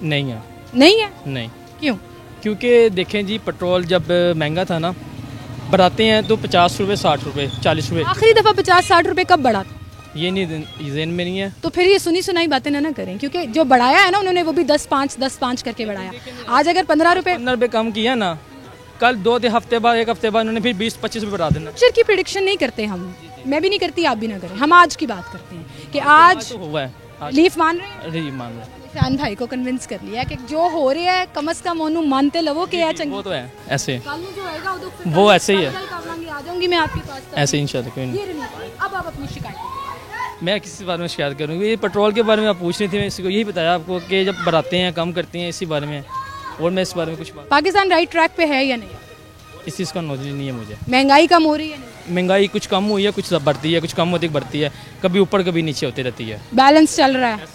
Speaker 10: नहीं है।
Speaker 1: नहीं है?
Speaker 10: नहीं।
Speaker 1: क्यों?
Speaker 10: क्योंकि देखें जी पेट्रोल जब महंगा था ना, बढ़ाते हैं तो 50 रुपये 60 रुपये 40 रुपये।
Speaker 1: आखिरी दफ़ा 50-60 रुपये कब बढ़ा था?
Speaker 10: ये नहीं जेन में नहीं है।
Speaker 1: तो फिर ये सुनी सुनाई बातें ना करें, क्योंकि जो बढ़ाया है ना उन्होंने वो भी 10-5 करके बढ़ाया। आज अगर 15 रुपये
Speaker 10: कम किया ना, कल 2 हफ्ते बाद 1 हफ्ते बाद उन्होंने फिर 20-25 रुपये बढ़ा देना।
Speaker 1: फ्यूचर की प्रेडिक्शन नहीं करते हम, मैं भी नहीं करती, आप भी ना करें। हम आज की बात करते हैं कि आज
Speaker 10: हुआ है।
Speaker 1: रिलीफ मान रहे हैं?
Speaker 10: रिलीफ मान रहे हैं।
Speaker 1: शान भाई को कन्विंस कर लिया कि जो हो रहा है कम से कम ओनू मानते लवो कि है चंगी।
Speaker 10: वो तो है ऐसे,
Speaker 1: जो आएगा
Speaker 10: वो ऐसे ही है,
Speaker 1: आ जाऊंगी मैं आपके पास
Speaker 10: ऐसे ही इंशाल्लाह। कोई नहीं।
Speaker 1: अब आप अपनी शिकायत।
Speaker 10: मैं किसी बारे में शिकायत करूँगी? ये पेट्रोल के बारे में आप पूछ रही थी, मैं इसी को यही बताया आपको कि जब बढ़ाते हैं कम करते हैं इसी बारे में, और मैं इस बारे में कुछ बात।
Speaker 1: पाकिस्तान राइट ट्रैक पे है या नहीं?
Speaker 10: इस चीज़ का नॉलेज नहीं है मुझे।
Speaker 1: महंगाई कम हो रही है?
Speaker 10: महंगाई कुछ कम हुई है, कुछ बढ़ती है, कुछ कम होती बढ़ती है, कभी ऊपर कभी नीचे होती रहती है।
Speaker 1: बैलेंस चल रहा है।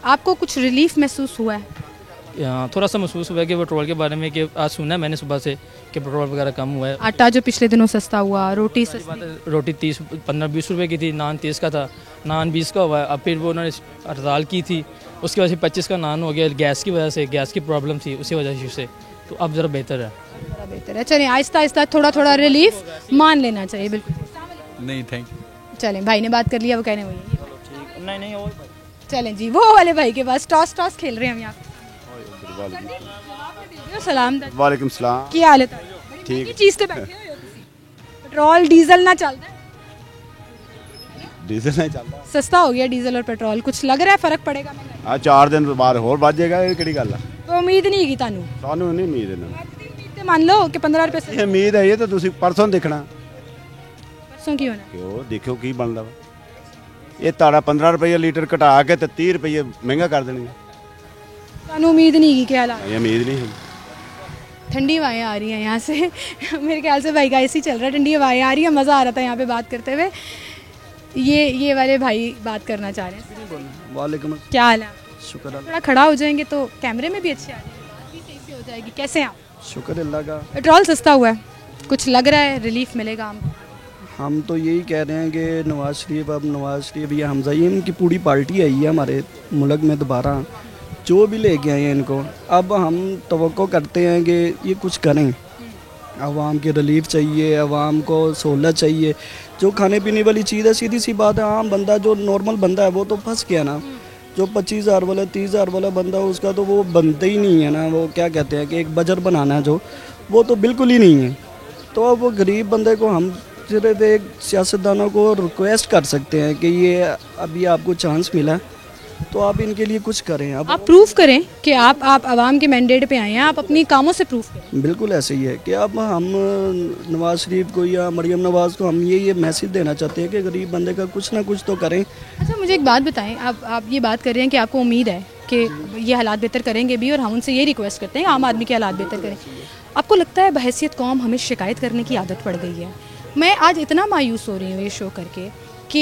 Speaker 1: आपको कुछ रिलीफ महसूस हुआ है?
Speaker 10: थोड़ा सा महसूस हुआ है कि पेट्रोल के बारे में, कि आज सुना है मैंने सुबह से कि पेट्रोल वगैरह कम हुआ है।
Speaker 1: आटा जो पिछले दिनों सस्ता हुआ, रोटी सस्ती।
Speaker 10: रोटी 15-20 रुपए की थी, नान 30 का था, नान 20 का हुआ है। अब फिर वो उन्होंने हड़ताल की थी, उसकी वजह से 25 का नान हो गया, गैस की वजह से, गैस की प्रॉब्लम थी उसी वजह से, तो अब ज़रा बेहतर है।
Speaker 1: बेहतर है। चलें, आहिस्ता आहिस्ता थोड़ा थोड़ा रिलीफ मान लेना चाहिए। बिल्कुल
Speaker 11: नहीं, थैंक यू।
Speaker 1: चलें, भाई ने बात कर लिया, वो कहने वही है।
Speaker 11: नहीं नहीं और
Speaker 1: चलें जी, वो वाले भाई के पास टॉस खेल रहे हैं हम यहाँ पे। सलाम
Speaker 12: वालेकुम सलाम।
Speaker 1: की हाल है? ठीक चीज से बैठे हो पेट्रोल डीजल ना चलता है,
Speaker 12: डीजल नहीं चलता,
Speaker 1: सस्ता हो गया डीजल और पेट्रोल, कुछ लग रहा है फर्क पड़ेगा?
Speaker 12: आ 4 दिन बाद होर बढ़ जाएगा, ये किहड़ी गल है?
Speaker 1: तो उम्मीद नहीं है तानू?
Speaker 12: सानू नहीं उम्मीद है,
Speaker 1: तो मान लो कि 15 रुपए से
Speaker 12: उम्मीद है, ये तो तुसी परसों देखना।
Speaker 1: परसों की होना
Speaker 12: क्यों देखो की बनदा वा। ये ताड़ा 15 रुपये लीटर घटा के ते 30 रुपये महंगा कर देंगे।
Speaker 1: तानू उम्मीद नहीं की क्या हालात?
Speaker 12: ये उम्मीद नहीं है।
Speaker 1: ठंडी हवाएं आ रही हैं यहाँ से मेरे ख्याल से भाई का ऐसे ही चल रहा है, ठंडी हवाएं आ रही है, मज़ा आ रहा था यहाँ पे बात करते हुए। ये वाले भाई बात करना चाह रहे हैं।
Speaker 13: वालेकुम,
Speaker 1: क्या हाल है?
Speaker 13: शुक्र अल्लाह।
Speaker 1: थोड़ा खड़ा हो जाएंगे तो कैमरे में भी अच्छी आ जाएगी, बात भी सही से हो जाएगी। कैसे हैं आप?
Speaker 13: शुक्र अल्लाह का।
Speaker 1: पेट्रोल सस्ता हुआ है, कुछ लग रहा है रिलीफ मिलेगा हमको?
Speaker 13: हम तो यही कह रहे हैं कि नवाज शरीफ या हमजा, ये इनकी पूरी पार्टी आई है हमारे मुल्क में दोबारा, जो भी लेके आए हैं इनको। अब हम तवक्को करते हैं कि ये कुछ करें, आवाम के रिलीफ चाहिए, आवाम को सहूलत चाहिए। जो खाने पीने वाली चीज़ है, सीधी सी बात है, आम बंदा जो नॉर्मल बंदा है वो तो फंस गया ना। जो 25,000 वाला 30,000 वाला बंदा उसका तो वो बनते ही नहीं है ना। वो क्या कहते हैं कि एक बजट बनाना है, जो वो तो बिल्कुल ही नहीं है। तो अब वो गरीब बंदे को हम सिर्फ एक सियासतदानों को रिक्वेस्ट कर सकते हैं कि ये अभी आपको चांस मिला तो आप इनके लिए कुछ करें। अब
Speaker 1: आप प्रूफ करें कि आप आवाम के मैंडेट पे आए हैं, आप अपनी कामों से प्रूफ करें।
Speaker 13: बिल्कुल ऐसे ही है कि अब हम नवाज शरीफ को या मरियम नवाज को हम ये मैसेज देना चाहते हैं कि गरीब बंदे का कुछ ना कुछ तो करें।
Speaker 1: अच्छा, मुझे एक बात बताएं, आप ये बात कर रहे हैं कि आपको उम्मीद है कि ये हालात बेहतर करेंगे भी, और हम उनसे ये रिक्वेस्ट करते हैं आम आदमी के हालात बेहतर करें। आपको लगता है बहैसियत कौम हमें शिकायत करने की आदत पड़ गई है? मैं आज इतना मायूस हो रही हूँ ये शो करके कि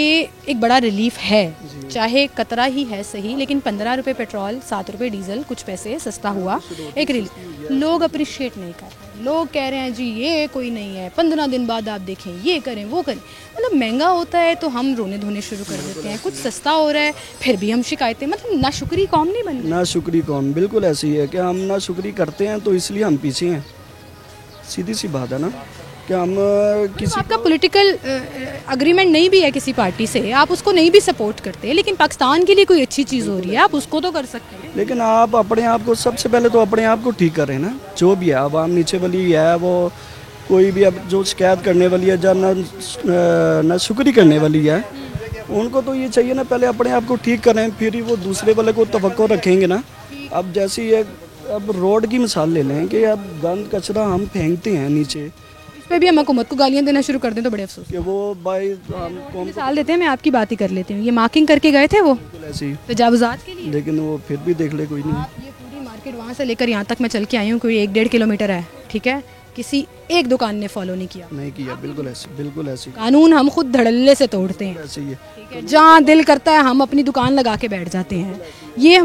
Speaker 1: एक बड़ा रिलीफ है, चाहे कतरा ही है सही, लेकिन 15 रुपये पेट्रोल, 7 रुपये डीजल, कुछ पैसे सस्ता हुआ, एक रिलीफ। लोग अप्रिशिएट नहीं कर रहे, लोग कह रहे हैं जी ये कोई नहीं है, 15 दिन बाद आप देखें ये करें वो करें। मतलब महंगा होता है तो हम रोने धोने शुरू कर देते हैं, कुछ सस्ता हो रहा है फिर भी हम शिकायतें, मतलब नाशुक्री कौम नहीं बन गई।
Speaker 13: नाशुक्री कौम बिल्कुल ऐसी है कि हम नाशुक्री करते हैं तो इसलिए हम पीछे हैं, सीधी सी बात है ना। कि हम किसी
Speaker 1: आपका पॉलिटिकल अग्रीमेंट नहीं भी है किसी पार्टी से, आप उसको नहीं भी सपोर्ट करते, लेकिन पाकिस्तान के लिए कोई अच्छी चीज़ हो रही है आप उसको तो कर सकते हैं।
Speaker 13: लेकिन आप अपने आप को सबसे पहले तो अपने आप को ठीक करें ना। जो भी है आवाम नीचे वाली है, वो कोई भी अब जो शिकायत करने वाली है या ना शुक्री करने वाली है, उनको तो ये चाहिए ना पहले अपने आप को ठीक करें, फिर ही वो दूसरे वाले को तवक्को रखेंगे ना। अब जैसी अब रोड की मिसाल ले लें कि अब गंद कचरा हम फेंकते हैं नीचे,
Speaker 1: पे भी हम हुकूमत को गालियां देना शुरू कर दें तो बड़े अफसोस
Speaker 13: कि वो भाई हम
Speaker 1: मिसाल देते हैं। मैं आपकी बात ही कर लेती हूँ, ये मार्किंग करके गए थे वो
Speaker 13: ऐसी
Speaker 1: तजावुजात के लिए,
Speaker 13: लेकिन वो फिर भी देख ले कोई नहीं।
Speaker 1: ये पूरी मार्केट वहाँ से लेकर यहाँ तक मैं चल के आई हूँ, कोई 1-1.5 किलोमीटर है, ठीक है, किसी एक दुकान ने फॉलो नहीं किया।
Speaker 13: बिल्कुल ऐसी
Speaker 1: कानून हम खुद धड़ल्ले से तोड़ते हैं,
Speaker 13: ऐसे ही
Speaker 1: है। जहाँ दिल करता है हम अपनी दुकान लगा के बैठ जाते हैं। ये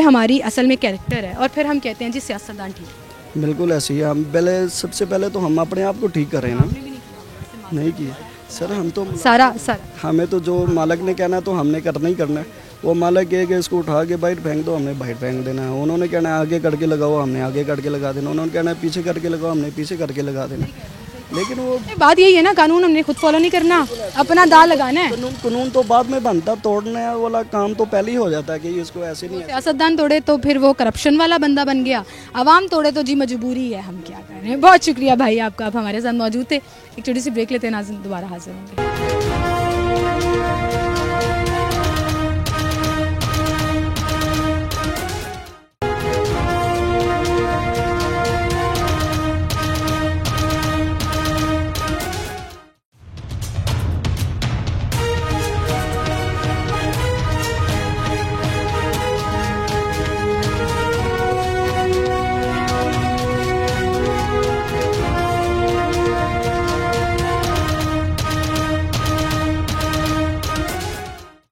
Speaker 1: हमारी असल में कैरेक्टर है, और फिर हम कहते हैं जी सियासतदान ठीक।
Speaker 13: बिल्कुल ऐसे ही हम सबसे पहले तो हम अपने आप को ठीक करें ना। नहीं किया सर, हम तो
Speaker 1: सारा
Speaker 13: हमें तो जो मालिक ने कहना तो हमने करना ही करना है। वो मालिक कहेगा इसको उठा के बाहर फेंक दो, हमने बाहर फेंक देना है। उन्होंने कहना है आगे करके लगाओ, हमने आगे करके लगा देना। उन्होंने कहना है पीछे करके लगाओ, हमने पीछे करके लगा देना। लेकिन वो
Speaker 1: बात यही है ना, कानून हमने खुद फॉलो नहीं करना, अपना दाल लगाना है।
Speaker 13: कानून तो बाद में बनता, तोड़ने वाला काम तो पहले ही हो जाता है कि इसको ऐसे नहीं।
Speaker 1: सियासतदान तोड़े तो फिर वो करप्शन वाला बंदा बन गया, आवाम तोड़े तो जी मजबूरी है, हम क्या कर रहे हैं। बहुत शुक्रिया भाई आपका, आप हमारे साथ मौजूद थे। एक छोटी सी ब्रेक लेते हैं, नाज़रीन दोबारा हाजिर होंगे।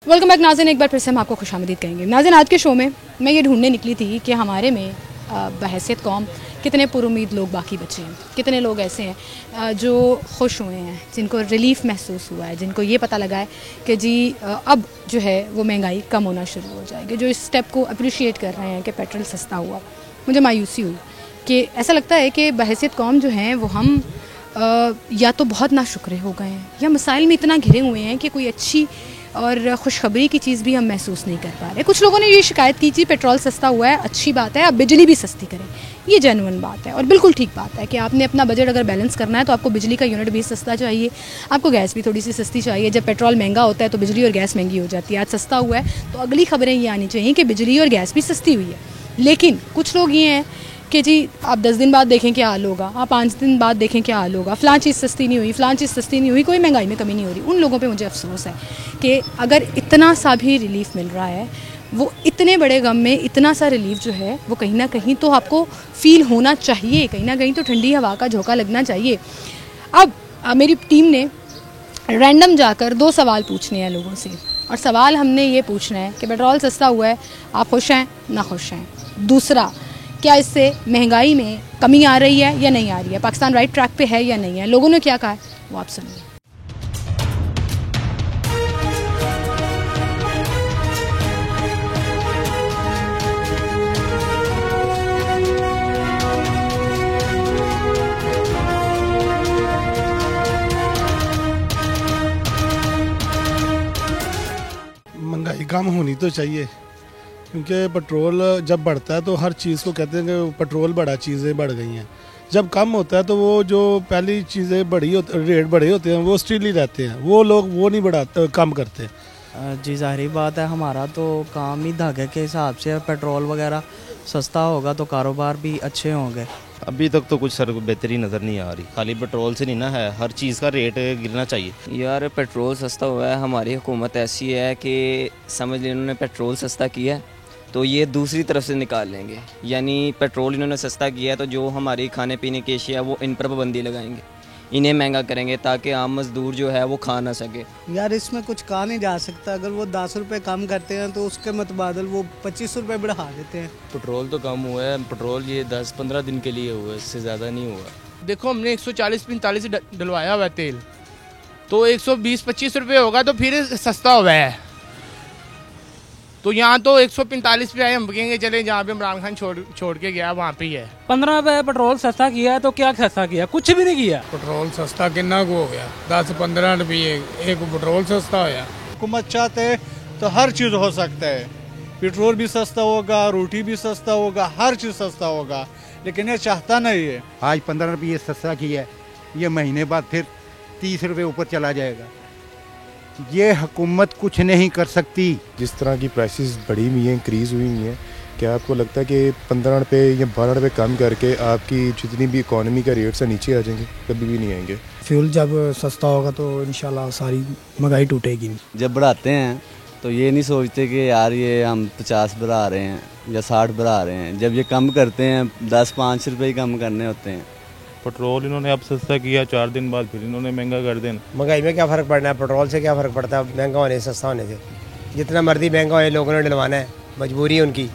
Speaker 1: वेलकम बैक नाज़रीन, एक बार फिर से हम आपको खुशामदीद कहेंगे। नाज़रीन, आज के शो में मैं ये ढूंढने निकली थी कि हमारे में बहैसियत कौम कितने पुरुमीद लोग बाकी बचे हैं, कितने लोग ऐसे हैं जो खुश हुए हैं, जिनको रिलीफ महसूस हुआ है, जिनको ये पता लगा है कि जी अब जो है वो महंगाई कम होना शुरू हो जाएगी, जो इस स्टेप को अप्रिशिएट कर रहे हैं कि पेट्रोल सस्ता हुआ। मुझे मायूसी हुई कि ऐसा लगता है कि बहैसियत कौम जो हैं वो हम या तो बहुत नाशुक्रे हो गए हैं या मसाइल में इतना घिरे हुए हैं कि कोई अच्छी और खुशखबरी की चीज़ भी हम महसूस नहीं कर पा रहे। कुछ लोगों ने ये शिकायत की थी पेट्रोल सस्ता हुआ है, अच्छी बात है, अब बिजली भी सस्ती करें। ये जेन्युइन बात है और बिल्कुल ठीक बात है कि आपने अपना बजट अगर बैलेंस करना है तो आपको बिजली का यूनिट भी सस्ता चाहिए, आपको गैस भी थोड़ी सी सस्ती चाहिए। जब पेट्रोल महंगा होता है तो बिजली और गैस महंगी हो जाती है। आज सस्ता हुआ है तो अगली खबरें ये आनी चाहिए कि बिजली और गैस भी सस्ती हुई है। लेकिन कुछ लोग ये हैं कि जी आप 10 दिन बाद देखें क्या हाल होगा, आप 5 दिन बाद देखें क्या हाल होगा, फ़लाँ चीज़ सस्ती नहीं हुई, फ़लाँ चीज़ सस्ती नहीं हुई, कोई महंगाई में कमी नहीं हो रही। उन लोगों पे मुझे अफसोस है कि अगर इतना सा भी रिलीफ मिल रहा है, वो इतने बड़े गम में इतना सा रिलीफ जो है वो कहीं ना कहीं तो आपको फ़ील होना चाहिए, कहीं ना कहीं तो ठंडी हवा का झोंका लगना चाहिए। अब मेरी टीम ने रैंडम जाकर 2 सवाल पूछने हैं लोगों से और सवाल हमने ये पूछना है कि पेट्रोल सस्ता हुआ है, आप खुश हैं ना खुश हैं? दूसरा, क्या इससे महंगाई में कमी आ रही है या नहीं आ रही है? पाकिस्तान राइट ट्रैक पे है या नहीं है? लोगों ने क्या कहा है वो आप सुनिए।
Speaker 4: महंगाई कम होनी तो चाहिए क्योंकि पेट्रोल जब बढ़ता है तो हर चीज़ को कहते हैं कि पेट्रोल बढ़ा, चीज़ें बढ़ गई हैं। जब कम होता है तो वो जो पहली चीज़ें रेट बढ़े होते हैं वो स्टिल ही रहते हैं, वो लोग वो नहीं बढ़ाते, कम करते।
Speaker 14: जी ज़ाहिर बात है, हमारा तो काम ही धागे के हिसाब से, पेट्रोल वगैरह सस्ता होगा तो कारोबार भी अच्छे होंगे।
Speaker 2: अभी तक तो कुछ सर बेहतरी नज़र नहीं आ रही। खाली पेट्रोल से नहीं ना है, हर चीज़ का रेट गिरना चाहिए।
Speaker 15: यार पेट्रोल सस्ता हुआ है, हमारी हुकूमत ऐसी है कि समझ लें इन्होंने पेट्रोल सस्ता किया है तो ये दूसरी तरफ से निकाल लेंगे। यानी पेट्रोल इन्होंने सस्ता किया है तो जो हमारी खाने पीने की अशिया वो इन पर पाबंदी लगाएंगे, इन्हें महंगा करेंगे ताकि आम मजदूर जो है वो खा ना सके।
Speaker 14: यार इसमें कुछ कहा नहीं जा सकता, अगर वो 10 रुपये कम करते हैं तो उसके मुतबादल वो 25 रुपये बढ़ा देते हैं।
Speaker 10: पेट्रोल तो कम हुआ है, पेट्रोल ये 10-15 दिन के लिए हुआ है, इससे ज़्यादा नहीं हुआ।
Speaker 16: देखो हमने 140-45 डलवाया हुआ है तेल, तो 120-25 रुपये होगा तो फिर सस्ता हुआ है। तो यहाँ तो 145 पे आए, हम कहेंगे चले जहाँ पे इमरान खान छोड़ के गया वहाँ पे ही है।
Speaker 3: 15 रुपये पेट्रोल सस्ता किया है तो क्या सस्ता किया? कुछ भी नहीं किया।
Speaker 17: पेट्रोल सस्ता कितना को हो गया? 10-15 रुपये एक पेट्रोल सस्ता हो गया।
Speaker 18: हुकूमत चाहते है तो हर चीज़ हो सकता है, पेट्रोल भी सस्ता होगा, रोटी भी सस्ता होगा, हर चीज़ सस्ता होगा, लेकिन ये चाहता नहीं है।
Speaker 19: आज 15 रुपये सस्ता किया है, ये महीने बाद फिर 30 रुपये ऊपर चला जाएगा। ये हुकूमत कुछ नहीं कर सकती।
Speaker 20: जिस तरह की प्राइसेस बढ़ी हुई हैं, इंक्रीज़ हुई हुई हैं, क्या आपको लगता है कि 15 रुपये या 12 रुपये कम करके आपकी जितनी भी इकॉनमी का रेट से नीचे आ जाएंगे? कभी भी नहीं आएंगे।
Speaker 6: फ्यूल जब सस्ता होगा तो इंशाल्लाह सारी महंगाई टूटेगी।
Speaker 21: जब बढ़ाते हैं तो ये नहीं सोचते कि यार ये हम 50 बढ़ा रहे हैं या 60 बढ़ा रहे हैं। जब ये कम करते हैं 10-5 रुपये ही कम करने होते हैं।
Speaker 22: पेट्रोल इन्होंने अब सस्ता किया, 4 दिन बाद फिर इन्होंने महंगा कर देना।
Speaker 23: महंगाई में क्या फ़र्क पड़ना है? पेट्रोल से क्या फ़र्क पड़ता है महंगा होने से, सस्ता होने से? जितना मर्जी महंगा हो लोगों ने डलवाना है, मजबूरी है उनकी।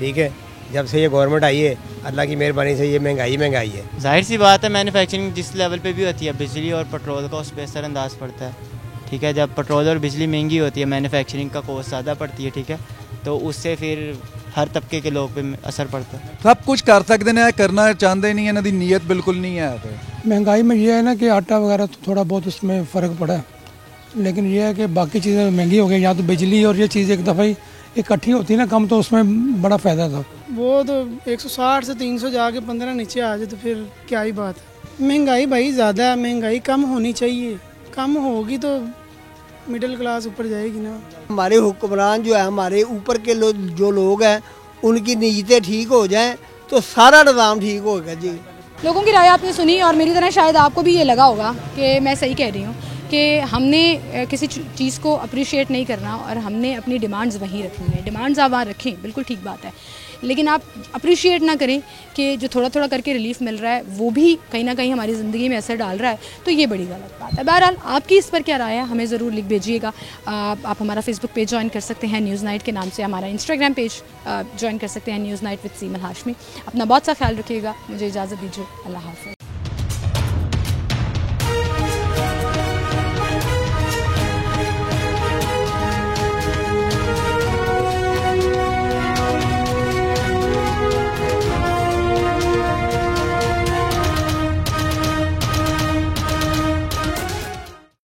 Speaker 23: ठीक है, जब से ये गवर्नमेंट आई है अल्लाह की मेहरबानी से ये महंगाई है।
Speaker 24: जाहिर सी बात है, मैन्युफैक्चरिंग जिस लेवल पे भी होती है बिजली और पेट्रोल का उस पर असरअंदाज पड़ता है। ठीक है, जब पेट्रोल और बिजली महंगी होती है, मैन्युफैक्चरिंग का कॉस्ट ज़्यादा पड़ती है, ठीक है, तो उससे फिर हर तबके के लोग पे असर पड़ता है।
Speaker 25: सब कुछ कर सकते हैं, करना चाहते नहीं है, ना दी नीयत बिल्कुल नहीं है।
Speaker 9: महंगाई में ये है ना कि आटा वगैरह तो थोड़ा बहुत उसमें फ़र्क पड़ा है, लेकिन ये है कि बाकी चीज़ें महंगी हो गई। यहाँ तो बिजली और ये चीज़ एक दफ़ा ही इकट्ठी होती है ना कम, तो उसमें बड़ा फ़ायदा था। वो तो 160 से 300 जाके 15 नीचे आ जाए तो फिर क्या ही बात है। महंगाई भाई ज़्यादा है, महंगाई कम होनी चाहिए, कम होगी तो मिडिल क्लास ऊपर जाएगी ना।
Speaker 26: हमारे हुक्मरान जो है, हमारे ऊपर के जो लोग हैं, उनकी नीयतें ठीक हो जाएं तो सारा निज़ाम ठीक होगा जी।
Speaker 1: लोगों की राय आपने सुनी और मेरी तरह शायद आपको भी ये लगा होगा कि मैं सही कह रही हूँ कि हमने किसी चीज़ को अप्रिशिएट नहीं करना और हमने अपनी डिमांड्स वहीं रखनी है। डिमांड्स आप वहाँ रखें, बिल्कुल ठीक बात है, लेकिन आप अप्रिशिएट ना करें कि जो थोड़ा थोड़ा करके रिलीफ मिल रहा है वो भी कहीं ना कहीं हमारी ज़िंदगी में असर डाल रहा है, तो ये बड़ी गलत बात है। बहरहाल आपकी इस पर क्या राय है हमें ज़रूर लिख भेजिएगा। आप हमारा फेसबुक पेज ज्वाइन कर सकते हैं न्यूज़ नाइट के नाम से, हमारा इंस्टाग्राम पेज ज्वाइन कर सकते हैं news night with semen Hashmi. अपना बहुत सा ख्याल रखिएगा, मुझे इजाज़त दीजिए, अल्लाह हाफ़िज़।